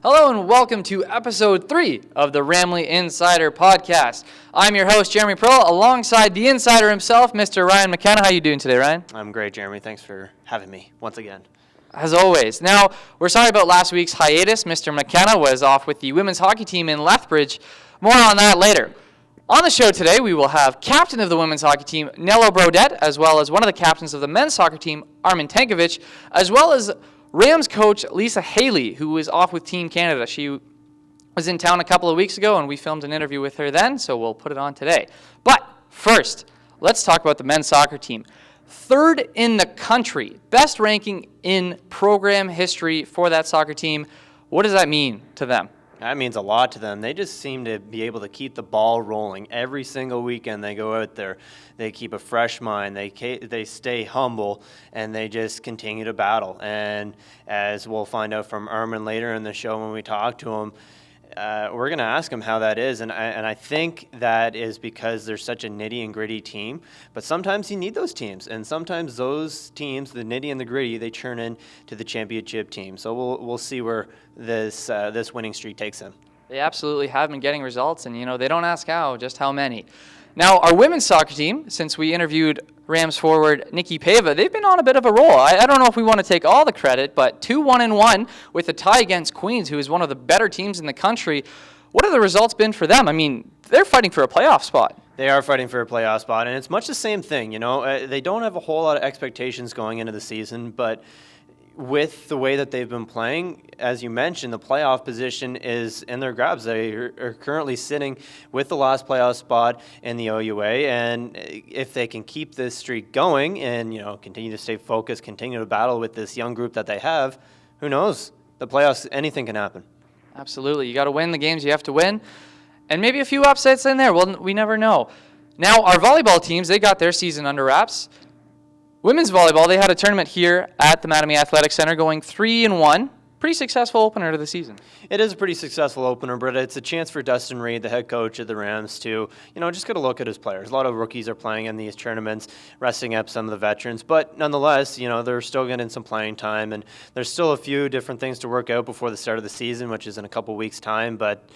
Hello and welcome to episode 3 of the Ramily Insider podcast. I'm your host, Jeremy Pearl, alongside the insider himself, Mr. Ryan McKenna. How are you doing today, Ryan? I'm great, Jeremy. Thanks for having me once again. As always. Now, we're sorry about last week's hiatus. Mr. McKenna was off with the women's hockey team in Lethbridge. More on that later. On the show today, we will have captain of the women's hockey team, Nella Brodett, as well as one of the captains of the men's soccer team, Armin Tankovic, as well as Rams coach Lisa Haley, who is off with Team Canada. She was in town a couple of weeks ago, and we filmed an interview with her then, so we'll put it on today. But first, let's talk about the men's soccer team. Third in the country, best ranking in program history for that soccer team. What does that mean to them? That means a lot to them. They just seem to be able to keep the ball rolling. Every single weekend they go out there, they keep a fresh mind, they stay humble, and they just continue to battle. And as we'll find out from Armin later in the show when we talk to him, we're going to ask him how that is, and I think that is because they're such a nitty and gritty team. But sometimes you need those teams, and sometimes those teams, the nitty and the gritty, they turn into the championship team. So we'll see where this winning streak takes them. They absolutely have been getting results, and they don't ask how, just how many. Now, our women's soccer team, since we interviewed Rams forward Nikki Pava, they've been on a bit of a roll. I don't know if we want to take all the credit, but 2-1-1 with a tie against Queens, who is one of the better teams in the country. What have the results been for them? I mean, they're fighting for a playoff spot. They are fighting for a playoff spot, and it's much the same thing. They don't have a whole lot of expectations going into the season, but with the way that they've been playing, as you mentioned, the playoff position is in their grabs. They are currently sitting with the last playoff spot in the OUA, and if they can keep this streak going and continue to stay focused, continue to battle with this young group that they have, who knows? The playoffs, anything can happen. Absolutely. You got to win the games you have to win, and maybe a few upsets in there. Well, we never know. Now, our volleyball teams, they got their season under wraps. Women's volleyball, they had a tournament here at the Mattamy Athletic Center going 3-1. Pretty successful opener to the season. It is a pretty successful opener, but it's a chance for Dustin Reed, the head coach of the Rams, to just get a look at his players. A lot of rookies are playing in these tournaments, resting up some of the veterans, but nonetheless, they're still getting some playing time, and there's still a few different things to work out before the start of the season, which is in a couple weeks' time. But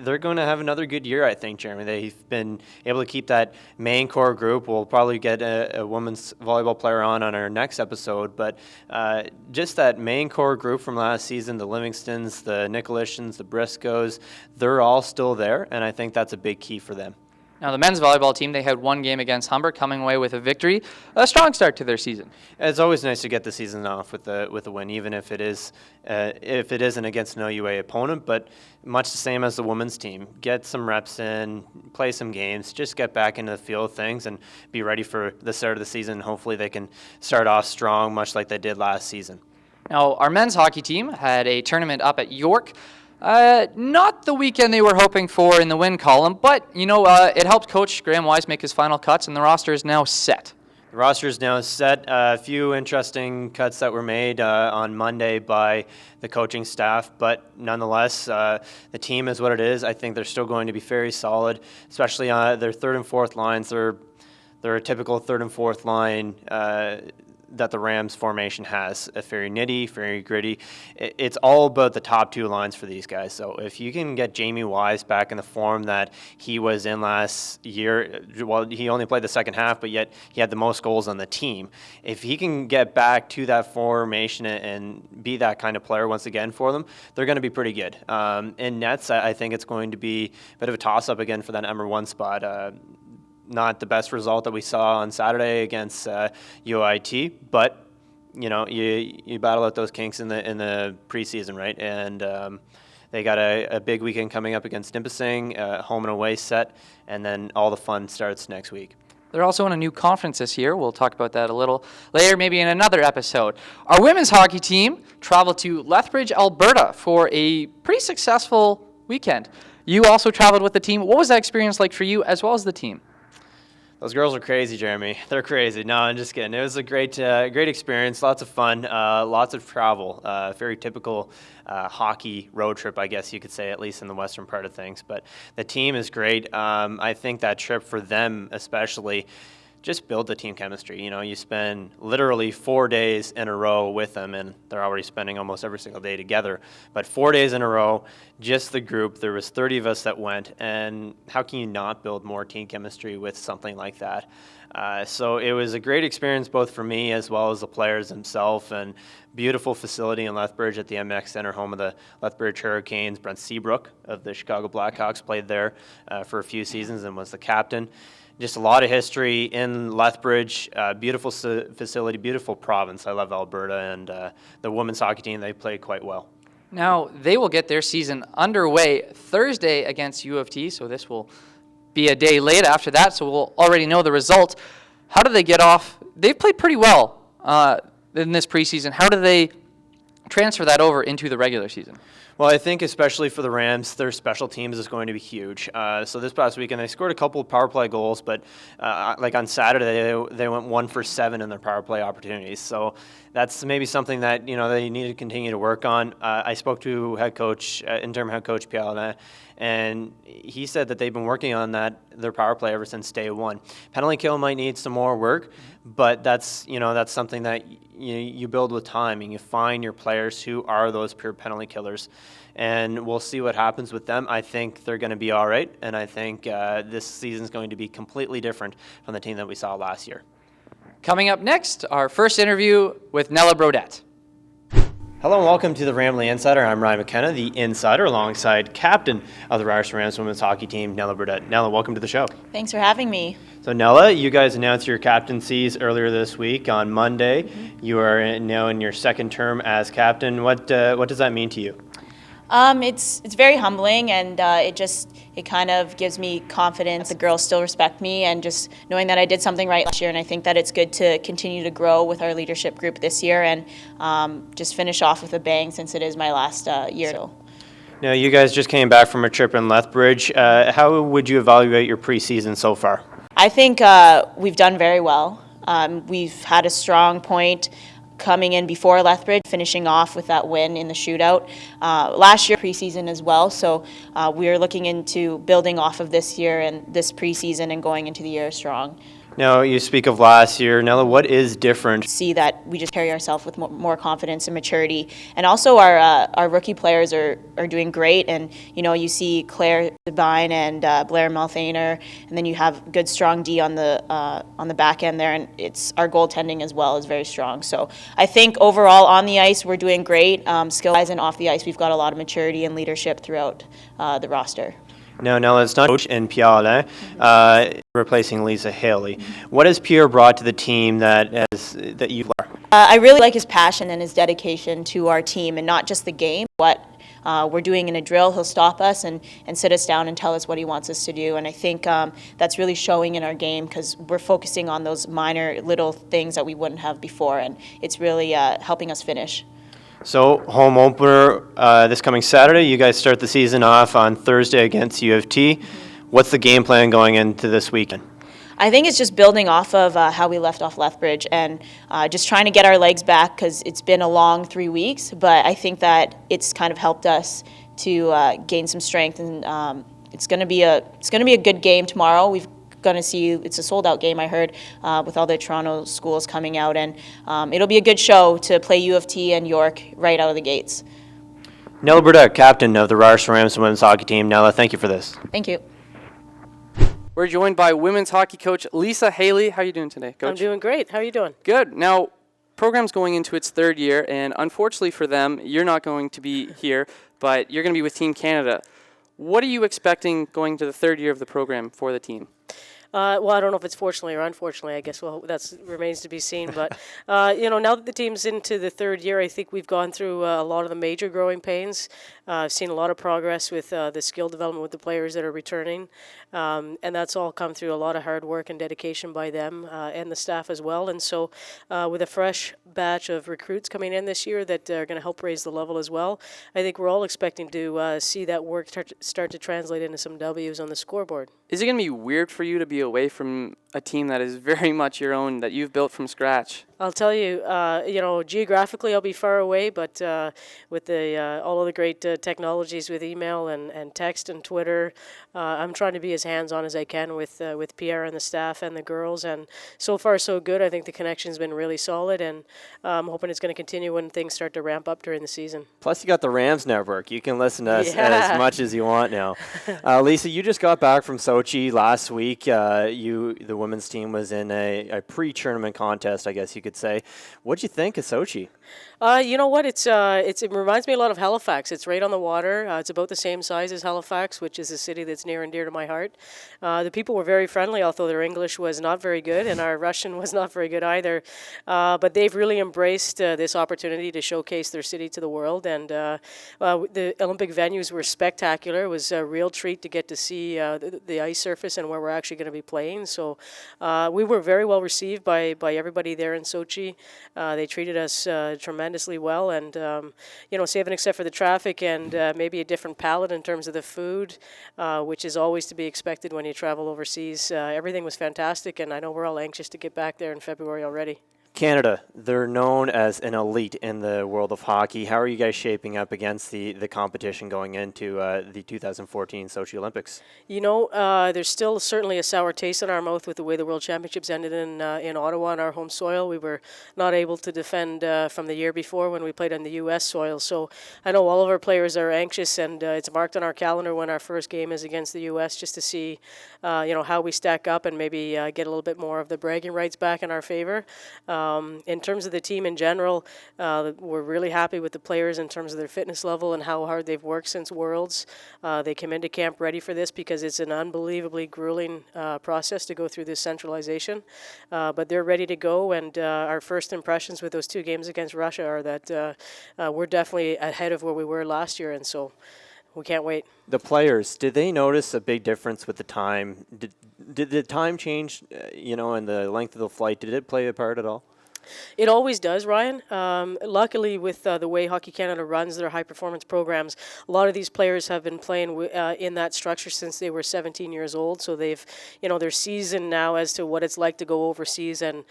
they're going to have another good year, I think, Jeremy. They've been able to keep that main core group. We'll probably get a women's volleyball player on our next episode, but just that main core group from last season, the Livingstons, the Nicolashans, the Briscoes, they're all still there, and I think that's a big key for them. Now, the men's volleyball team, they had one game against Humber, coming away with a victory. A strong start to their season. It's always nice to get the season off with a win, even if it isn't against an OUA opponent, but much the same as the women's team. Get some reps in, play some games, just get back into the feel of things and be ready for the start of the season. Hopefully they can start off strong, much like they did last season. Now, our men's hockey team had a tournament up at York. Not the weekend they were hoping for in the win column, but, it helped Coach Graham Wise make his final cuts, and the roster is now set. The roster is now set. A few interesting cuts that were made on Monday by the coaching staff, but nonetheless, the team is what it is. I think they're still going to be very solid, especially their third and fourth lines. They're a typical third and fourth line that the Rams formation has. Very nitty, very gritty. It's all about the top two lines for these guys. So if you can get Jamie Wise back in the form that he was in last year, well, he only played the second half, but yet he had the most goals on the team. If he can get back to that formation and be that kind of player once again for them, they're going to be pretty good. In nets, I think it's going to be a bit of a toss-up again for that number one spot. Not the best result that we saw on Saturday against UIT, but you battle out those kinks in the preseason, right? And they got a big weekend coming up against Nipissing, home and away set, and then all the fun starts next week. They're also in a new conference this year. We'll talk about that a little later, maybe in another episode. Our women's hockey team traveled to Lethbridge, Alberta for a pretty successful weekend. You also traveled with the team. What was that experience like for you as well as the team? Those girls are crazy, Jeremy. They're crazy. No, I'm just kidding. It was a great experience. Lots of fun. Lots of travel. Very typical hockey road trip, I guess you could say, at least in the western part of things. But the team is great. I think that trip for them, especially, just build the team chemistry. You spend literally 4 days in a row with them, and they're already spending almost every single day together. But 4 days in a row, just the group. There was 30 of us that went, and how can you not build more team chemistry with something like that? So it was a great experience both for me as well as the players themselves, and beautiful facility in Lethbridge at the MX Center, home of the Lethbridge Hurricanes. Brent Seabrook of the Chicago Blackhawks played there for a few seasons and was the captain. Just a lot of history in Lethbridge, beautiful facility, beautiful province. I love Alberta, and the women's hockey team, they played quite well. Now, they will get their season underway Thursday against U of T, so this will be a day late after that, so we'll already know the result. How do they get off? They've played pretty well in this preseason. How do they transfer that over into the regular season? Well, I think especially for the Rams, their special teams is going to be huge. So this past weekend, they scored a couple of power play goals, but like on Saturday, they went 1 for 7 in their power play opportunities. So that's maybe something that they need to continue to work on. I spoke to interim head coach Piala, and he said that they've been working on their power play ever since day one. Penalty kill might need some more work, but that's something that you build with time, and you find your players who are those pure penalty killers, and we'll see what happens with them. I think they're going to be all right, and I think this season is going to be completely different from the team that we saw last year. Coming up next, our first interview with Nella Brodett. Hello and welcome to the Ramily Insider. I'm Ryan McKenna, the Insider, alongside captain of the Ryerson Rams women's hockey team, Nella Brodett. Nella, welcome to the show. Thanks for having me. So Nella, you guys announced your captaincies earlier this week on Monday. Mm-hmm. You are now in your second term as captain. What does that mean to you? It's very humbling, and it kind of gives me confidence. The girls still respect me, and just knowing that I did something right last year, and I think that it's good to continue to grow with our leadership group this year, and just finish off with a bang since it is my last year. Now, you guys just came back from a trip in Lethbridge. How would you evaluate your preseason so far? I think we've done very well. We've had a strong point coming in before Lethbridge, finishing off with that win in the shootout. Last year, preseason as well, so we are looking into building off of this year and this preseason and going into the year strong. Now, you speak of last year. Nella, what is different? See that we just carry ourselves with more confidence and maturity. And also our rookie players are doing great. And, you see Claire Devine and Blair Malthaner, and then you have good, strong D on the back end there. And it's our goaltending as well is very strong. So I think overall on the ice, we're doing great. Skill-wise and off the ice, we've got a lot of maturity and leadership throughout the roster. No, Nella, it's not coach and Piala replacing Lisa Haley. What has Pierre brought to the team that you learned? I really like his passion and his dedication to our team, and not just the game. What we're doing in a drill, he'll stop us and sit us down and tell us what he wants us to do. And I think that's really showing in our game, because we're focusing on those minor little things that we wouldn't have before, and it's really helping us finish. So, home opener this coming Saturday. You guys start the season off on Thursday against U of T. Mm-hmm. What's the game plan going into this weekend? I think it's just building off of how we left off Lethbridge, and just trying to get our legs back, because it's been a long 3 weeks, but I think that it's kind of helped us to gain some strength, and it's going to be a good game tomorrow. We've going to see it's a sold-out game, I heard, with all the Toronto schools coming out, and it'll be a good show to play U of T and York right out of the gates. Nella Brodett, captain of the Ryerson Rams women's hockey team. Nella, thank you for this. Thank you. We're joined by women's hockey coach Lisa Haley. How are you doing today, Coach? I'm doing great. How are you doing? Good. Now, program's going into its third year, and unfortunately for them, you're not going to be here, but you're going to be with Team Canada. What are you expecting going to the third year of the program for the team? Well, I don't know if it's fortunately or unfortunately. I guess that remains to be seen. But now that the team's into the third year, I think we've gone through a lot of the major growing pains. I've seen a lot of progress with the skill development with the players that are returning, and that's all come through a lot of hard work and dedication by them and the staff as well. And so, with a fresh batch of recruits coming in this year that are going to help raise the level as well, I think we're all expecting to see that work start to translate into some W's on the scoreboard. Is it going to be weird for you to be away from a team that is very much your own, that you've built from scratch? I'll tell you, geographically I'll be far away, but with all of the great technologies with email and text and Twitter, I'm trying to be as hands-on as I can with Pierre and the staff and the girls, and so far so good. I think the connection's been really solid, and I'm hoping it's going to continue when things start to ramp up during the season. Plus, you got the Rams network. You can listen to us as much as you want now. Lisa, you just got back from Sochi last week. The women's team was in a pre-tournament contest, I guess you could say. What'd you think of Sochi? You know what? It reminds me a lot of Halifax. It's right on the water. It's about the same size as Halifax, which is a city that's near and dear to my heart. The people were very friendly, although their English was not very good, and our Russian was not very good either. But they've really embraced this opportunity to showcase their city to the world. And the Olympic venues were spectacular. It was a real treat to get to see the ice surface and where we're actually going to be playing. So we were very well received by everybody there in Sochi. They treated us tremendously well, and saving except for the traffic and maybe a different palate in terms of the food, which is always to be expected when you travel overseas. Everything was fantastic, and I know we're all anxious to get back there in February already. Canada, they're known as an elite in the world of hockey. How are you guys shaping up against the competition going into the 2014 Sochi Olympics? There's still certainly a sour taste in our mouth with the way the World Championships ended in Ottawa on our home soil. We were not able to defend from the year before when we played on the U.S. soil. So I know all of our players are anxious, and it's marked on our calendar when our first game is against the U.S. just to see, how we stack up and maybe get a little bit more of the bragging rights back in our favor. In terms of the team in general, we're really happy with the players in terms of their fitness level and how hard they've worked since Worlds. They came into camp ready for this because it's an unbelievably grueling process to go through this centralization. But they're ready to go, and our first impressions with those two games against Russia are that we're definitely ahead of where we were last year, and so we can't wait. The players, did they notice a big difference with the time? Did the time change, and the length of the flight, did it play a part at all? It always does, Ryan. Luckily, with the way Hockey Canada runs their high-performance programs, a lot of these players have been playing in that structure since they were 17 years old. So they've, they're seasoned now as to what it's like to go overseas and,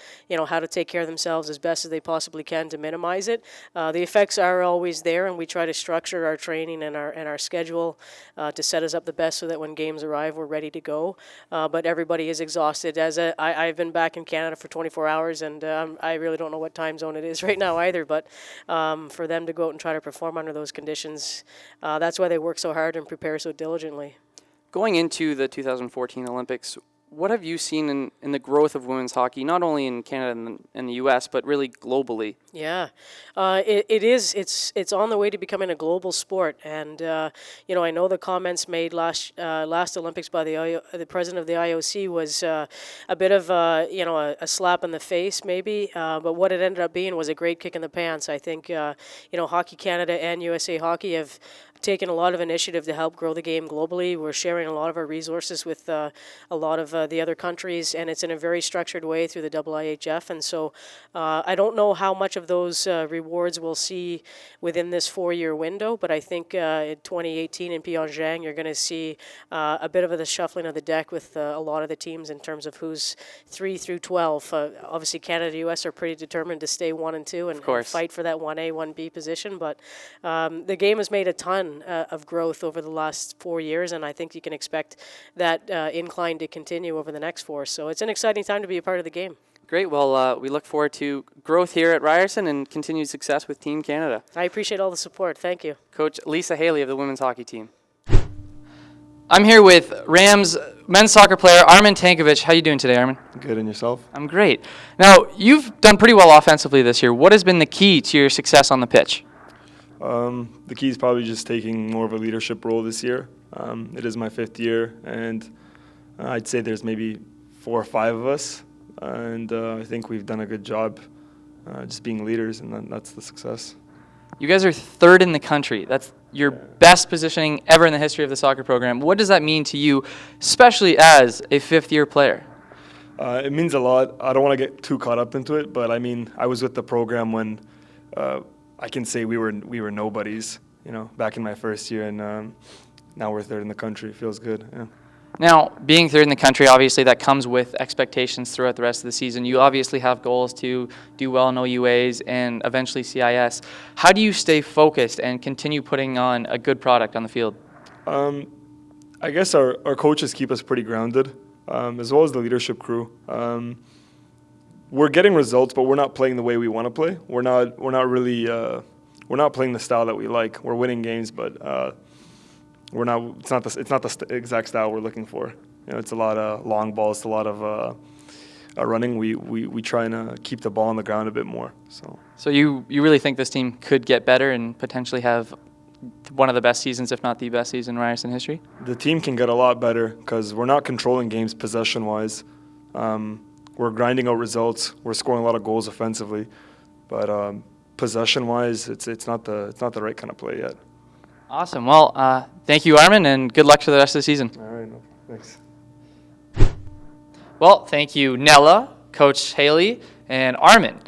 how to take care of themselves as best as they possibly can to minimize it. The effects are always there, and we try to structure our training and our schedule to set us up the best so that when games arrive, we're ready to go. But everybody is exhausted. I've been back in Canada for 24 hours, and I really don't know what time zone it is right now either, but for them to go out and try to perform under those conditions, that's why they work so hard and prepare so diligently. Going into the 2014 Olympics, what have you seen in the growth of women's hockey, not only in Canada and the U.S., but really globally? Yeah, it is. It's on the way to becoming a global sport, and I know the comments made last Olympics by the president of the IOC was a bit of a slap in the face, maybe. But what it ended up being was a great kick in the pants. I think Hockey Canada and USA Hockey have taken a lot of initiative to help grow the game globally. We're sharing a lot of our resources with a lot of the other countries, and it's in a very structured way through the IIHF. And so I don't know how much of those rewards we'll see within this 4-year window, but I think in 2018 in Pyeongchang, you're going to see a bit of the shuffling of the deck with a lot of the teams in terms of who's 3 through 12. Obviously, Canada and US are pretty determined to stay 1 and 2 and fight for that 1A, 1B position, but the game has made a ton of growth over the last 4 years, and I think you can expect that incline to continue over the next 4. So it's an exciting time to be a part of the game. Great. Well, we look forward to growth here at Ryerson and continued success with Team Canada. I appreciate all the support. Thank you. Coach Lisa Haley of the women's hockey team. I'm here with Rams men's soccer player Armin Tankovic. How you doing today, Armin? Good, and yourself? I'm great. Now, you've done pretty well offensively this year. What has been the key to your success on the pitch? The key is probably just taking more of a leadership role this year. It is my 5th year, and I'd say there's maybe 4 or 5 of us, and I think we've done a good job just being leaders, and that's the success. You guys are 3rd in the country. That's your best positioning ever in the history of the soccer program. What does that mean to you, especially as a 5th-year player? It means a lot. I don't want to get too caught up into it, but I mean, I was with the program when I can say we were nobodies, back in my first year, and now we're 3rd in the country. It feels good. Yeah. Now, being third in the country, obviously that comes with expectations throughout the rest of the season. You obviously have goals to do well in OUAs and eventually CIS. How do you stay focused and continue putting on a good product on the field? I guess our coaches keep us pretty grounded, as well as the leadership crew. We're getting results, but we're not playing the way we want to play. We're not playing the style that we like. We're winning games, but it's not the exact style we're looking for. It's a lot of long balls, it's a lot of running. We try and keep the ball on the ground a bit more. So you really think this team could get better and potentially have one of the best seasons, if not the best season in Ryerson history? The team can get a lot better because we're not controlling games possession-wise. We're grinding out results. We're scoring a lot of goals offensively, but possession-wise, it's not the right kind of play yet. Awesome. Well, thank you, Armin, and good luck for the rest of the season. All right, thanks. Well, thank you, Nella, Coach Haley, and Armin.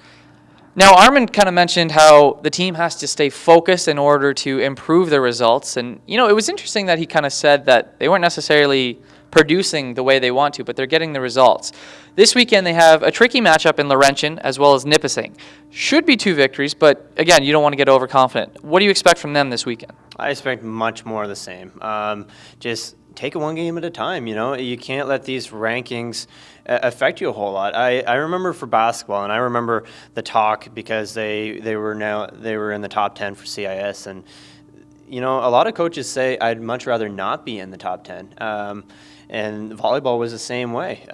Now, Armin kind of mentioned how the team has to stay focused in order to improve their results. And, it was interesting that he kind of said that they weren't necessarily producing the way they want to, but they're getting the results. This weekend, they have a tricky matchup in Laurentian as well as Nipissing. Should be 2 victories, but, again, you don't want to get overconfident. What do you expect from them this weekend? I expect much more of the same. Just take it one game at a time. You can't let these rankings affect you a whole lot. I remember for basketball, and I remember the talk because they were in the top 10 for CIS, and a lot of coaches say I'd much rather not be in the top 10. And volleyball was the same way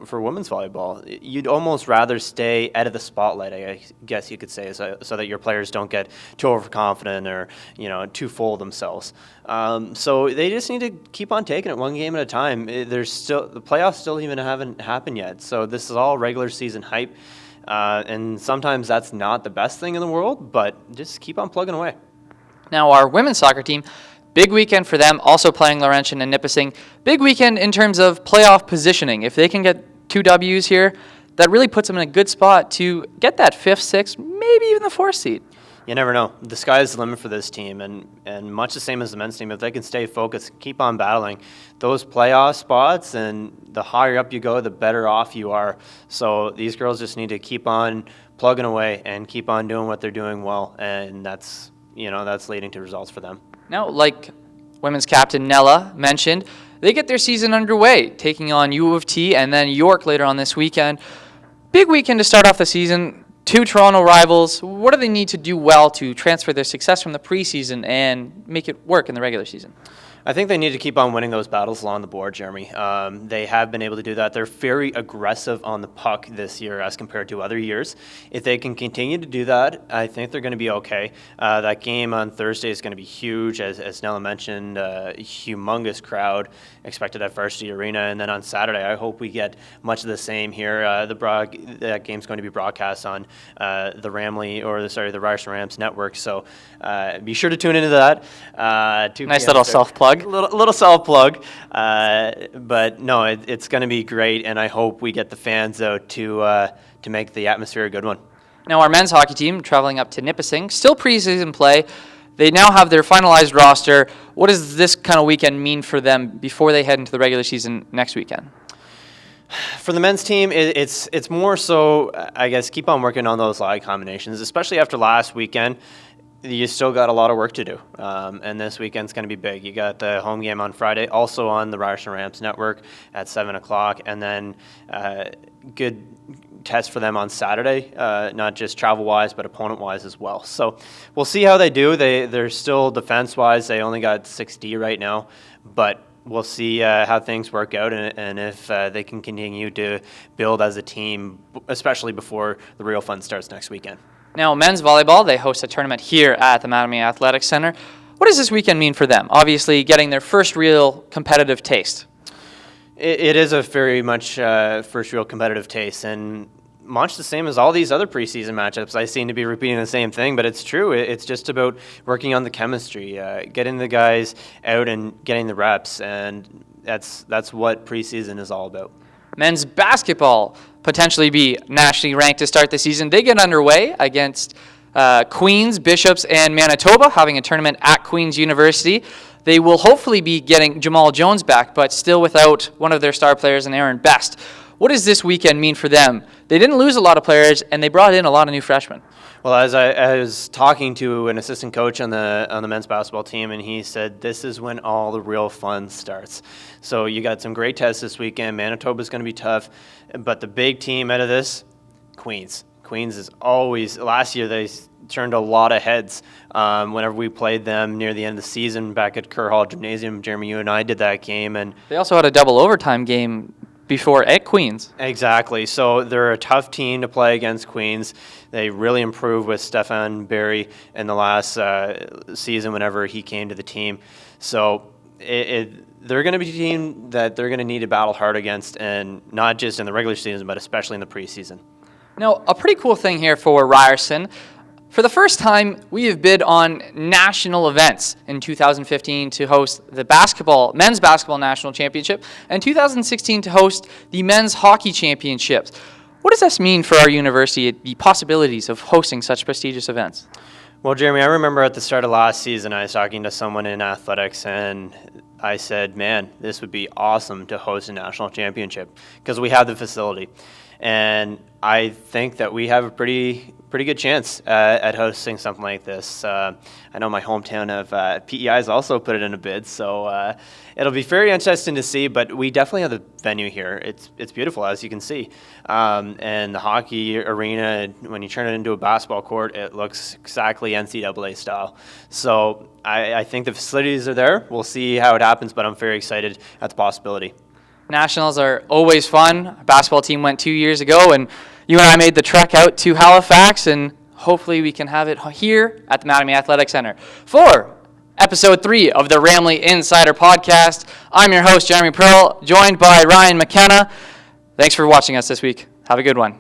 for women's volleyball. You'd almost rather stay out of the spotlight, I guess you could say, so that your players don't get too overconfident or too full of themselves. So they just need to keep on taking it one game at a time. The playoffs still even haven't happened yet. So this is all regular season hype, and sometimes that's not the best thing in the world. But just keep on plugging away. Now, our women's soccer team. Big weekend for them, also playing Laurentian and Nipissing. Big weekend in terms of playoff positioning. If they can get 2 Ws here, that really puts them in a good spot to get that 5th, 6th, maybe even the 4th seed. You never know. The sky is the limit for this team, and much the same as the men's team. If they can stay focused, keep on battling those playoff spots, and the higher up you go, the better off you are. So these girls just need to keep on plugging away and keep on doing what they're doing well, and that's leading to results for them. Now, like women's captain Nella mentioned, they get their season underway, taking on U of T and then York later on this weekend. Big weekend to start off the season. 2 Toronto rivals. What do they need to do well to transfer their success from the preseason and make it work in the regular season? I think they need to keep on winning those battles along the board, Jeremy. They have been able to do that. They're very aggressive on the puck this year as compared to other years. If they can continue to do that, I think they're going to be okay. That game on Thursday is going to be huge, as Nella mentioned, a humongous crowd expected at Varsity Arena. And then on Saturday, I hope we get much of the same here. That game's going to be broadcast on the Ryerson Rams network. So be sure to tune into that. Nice little self-plug. Little self-plug. But no, it's going to be great, and I hope we get the fans out to make the atmosphere a good one. Now, our men's hockey team traveling up to Nipissing, still preseason play. They now have their finalized roster. What does this kind of weekend mean for them before they head into the regular season next weekend? For the men's team, it's more so, I guess, keep on working on those line combinations, especially after last weekend. You still got a lot of work to do, and this weekend's going to be big. You got the home game on Friday, also on the Ryerson Rams network at 7 o'clock, and then good test for them on Saturday, not just travel-wise, but opponent-wise as well. So we'll see how they do. They're still defense-wise. They only got 6D right now, but we'll see how things work out and if they can continue to build as a team, especially before the real fun starts next weekend. Now, men's volleyball, they host a tournament here at the Mattamy Athletic Center. What does this weekend mean for them? Obviously, getting their first real competitive taste. It is a very much first real competitive taste, and much the same as all these other preseason matchups. I seem to be repeating the same thing, but it's true. It's just about working on the chemistry, getting the guys out and getting the reps, and that's what preseason is all about. Men's basketball potentially be nationally ranked to start the season. They get underway against Queens, Bishops, and Manitoba, having a tournament at Queens University. They will hopefully be getting Jamal Jones back, but still without one of their star players in Aaron Best. What does this weekend mean for them? They didn't lose a lot of players, and they brought in a lot of new freshmen. Well, as I was talking to an assistant coach on the men's basketball team, and he said this is when all the real fun starts. So you got some great tests this weekend. Manitoba's going to be tough, but the big team out of this, Queens. Queens is always, last year they turned a lot of heads whenever we played them near the end of the season back at Kerr Hall Gymnasium. Jeremy, you and I did that game. And they also had a double overtime game before at Queens. Exactly. So they're a tough team to play against Queens. They really improved with Stefan Barry in the last season whenever he came to the team. So they're going to be a team that they're going to need to battle hard against, and not just in the regular season, but especially in the preseason. Now, a pretty cool thing here for Ryerson. For the first time, we have bid on national events in 2015 to host the men's basketball national championship, and 2016 to host the men's hockey championships. What does this mean for our university, the possibilities of hosting such prestigious events? Well, Jeremy, I remember at the start of last season, I was talking to someone in athletics, and I said, man, this would be awesome to host a national championship because we have the facility. And I think that we have a pretty good chance at hosting something like this. I know my hometown of PEI has also put it in a bid, so it'll be very interesting to see. But we definitely have the venue here. It's beautiful, as you can see. And the hockey arena, when you turn it into a basketball court, it looks exactly NCAA style. So I think the facilities are there. We'll see how it happens, but I'm very excited at the possibility. Nationals are always fun. Our basketball team went 2 years ago, and you and I made the trek out to Halifax, and hopefully we can have it here at the Mattamy Athletic Center. For Episode 3 of the Ramily Insider podcast, I'm your host, Jeremy Pearl, joined by Ryan McKenna. Thanks for watching us this week. Have a good one.